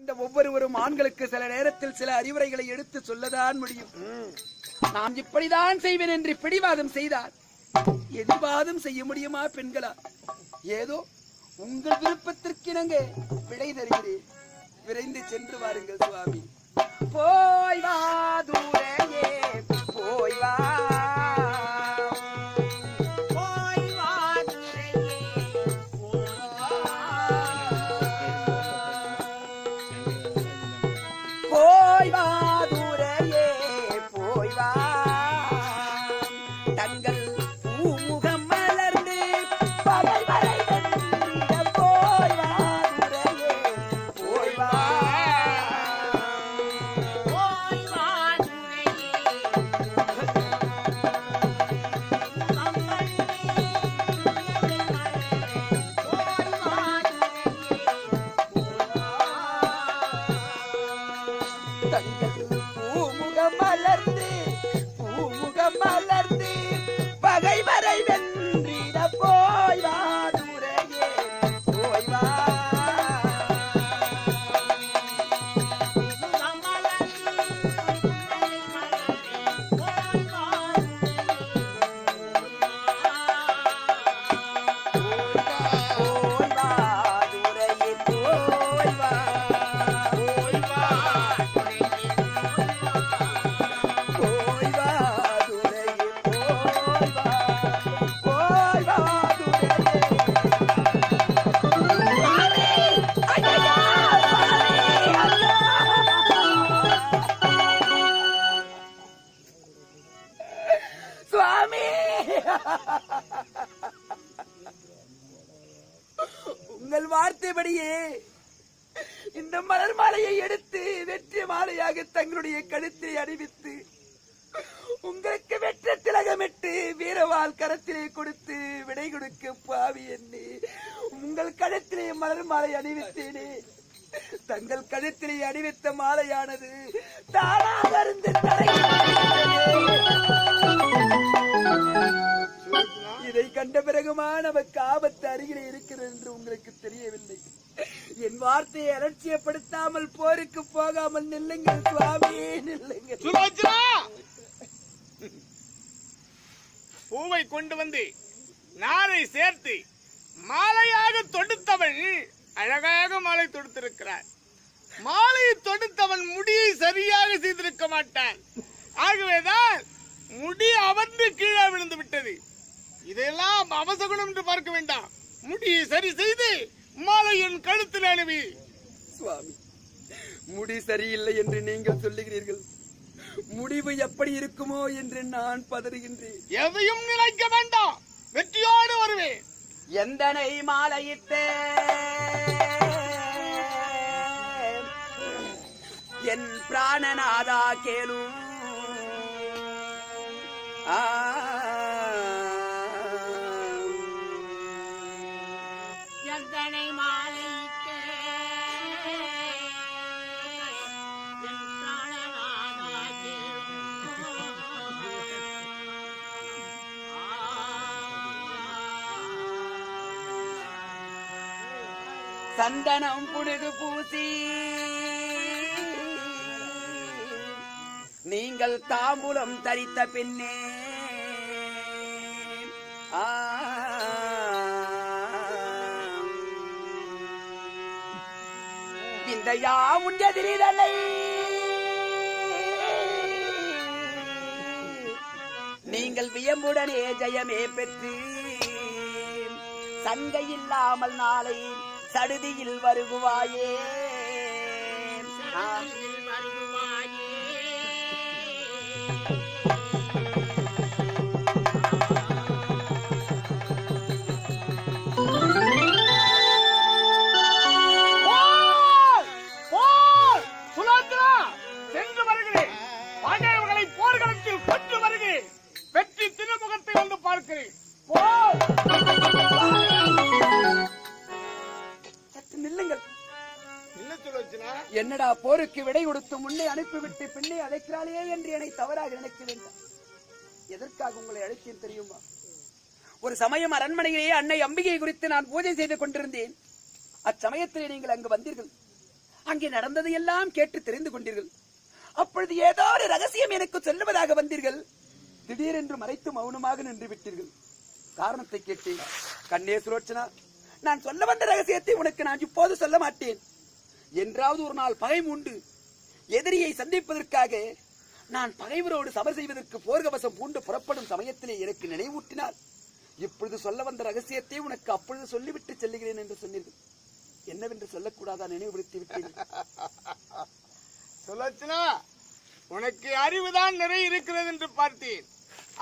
இந்த ஒவ்வொருவரும் ஆண்களுக்கு சில நேரத்தில் சில அறிவுரைகளை எடுத்து சொல்லதான் முடியும். நான் இப்படிதான் செய்வேன் என்று பிடிவாதம் செய்தார் எதிர்வாதம் செய்ய முடியுமா பெண்களா? ஏதோ உங்கள் விருப்பத்திற்கு இணங்க விடை தருகிறேன். விரைந்து சென்று வாருங்கள் சுவாமி. போய் வா தூரையே போய் வா உங்கள் வார்த்தைப்படியே இந்த மலர் மாலையை எடுத்து வெற்றி மாலையாக தங்களுடைய கழுத்தை அணிவித்து உங்களுக்கு வெற்ற திலகமிட்டு வீரவால் கரத்திலே கொடுத்து விடை கொடுக்க பாவி என்று உங்கள் கழுத்திலே மலர் மாலை அணிவித்தேனே. தங்கள் கழுத்திலே அணிவித்த மாலையானது தானாக இருந்து இதை கண்ட பிறகுமா நமக்கு ஆபத்து அருகிலே இருக்கிறது என்று உங்களுக்கு தெரியவில்லை. என் வார்த்தையை அலட்சியப்படுத்தாமல் போருக்கு போகாமல் நில்லுங்கள் சுவாமி, நில்லுங்கள். பூவை கொண்டு வந்து நாரை சேர்த்து மாலையாக தொடுத்தவன் அழகாக மாலை தொடுத்திருக்கிறார். மாலையை தொடுத்தவன் முடியை சரியாக செய்திருக்க மாட்டான். ஆகவேதான் முடி அமர்ந்து கீழே விழுந்து விட்டது. இதெல்லாம் அவசகுணம் என்று பார்க்க வேண்டாம். முடியை சரி செய்து மாலையின் கழுத்தில் அணிவி. சுவாமி, முடி சரியில்லை என்று நீங்கள் சொல்லுகிறீர்கள். முடிவு எப்படி இருக்குமோ என்று நான் பதறுகின்றேன். எதையும் நினைக்க வேண்டாம், வெற்றியோடு வருவேன். எந்தனை மாலையிட்டே என் பிராணநாதா கேளு. எந்தனை மாலையிட்டே என் பிராணநாதா கேளு. சந்தனம் புடுகு பூசி நீங்கள் தாம்பூலம் தரித்த பின்னே இந்த யாவுண்டதிரிதலை நீங்கள் வியம்புடனே ஜெயமே பெற்று சங்கை இல்லாமல் நாளை சடுதியில் வருகுவாயே. சென்று வருகிறேன். பகைவர்களை போர்க்களத்தில் கொன்று வருகிறேன். வெற்றி திருமுகத்தை வந்து பார்க்கிறேன். சற்று நில்லுங்கள். என்னடா போருக்கு விடை கொடுத்து முன்னே அனுப்பிவிட்டு பின்னே அழைக்கிறாளே என்று என்னை தவறாக நினைக்க வேண்டாம். எதற்காக உங்களை அழைத்தேன் தெரியுமா? ஒரு சமயம் அரண்மனையிலேயே அன்னை அம்பிகை குறித்து நான் பூஜை செய்து கொண்டிருந்தேன். அச்சமயத்திலே நீங்கள் அங்கு வந்தீர்கள். அங்கே நடந்ததையெல்லாம் கேட்டு தெரிந்து கொண்டீர்கள். அப்பொழுது ஏதோ ஒரு ரகசியம் எனக்கு சொல்லுவதாக வந்தீர்கள். திடீரென்று மறைத்து மௌனமாக நின்று விட்டீர்கள். காரணத்தை கேட்டேன். கண்ணே சுலோச்சனா, நான் சொல்ல வந்த ரகசியத்தை உனக்கு நான் இப்போது சொல்ல மாட்டேன். என்றாவது ஒரு நாள் பகை உண்டு எதிரியை சந்திப்பதற்காக நான் பகைவரோடு சபர் செய்வதற்கு போர்க்கவசம் பூண்டு புறப்படும் சமயத்திலே எனக்கு நினைவூட்டினார். இப்பொழுது சொல்ல வந்த ரகசியத்தை உனக்கு அப்பொழுது சொல்லிவிட்டு செல்லுகிறேன் என்று சொன்னீர்கள். என்னவென்று சொல்லக்கூடாதா நினைவுபடுத்தி விட்டீர்கள். சுலோச்சனா, உனக்கு அறிவுதான் நிறைய இருக்கிறது என்று பார்த்தேன்.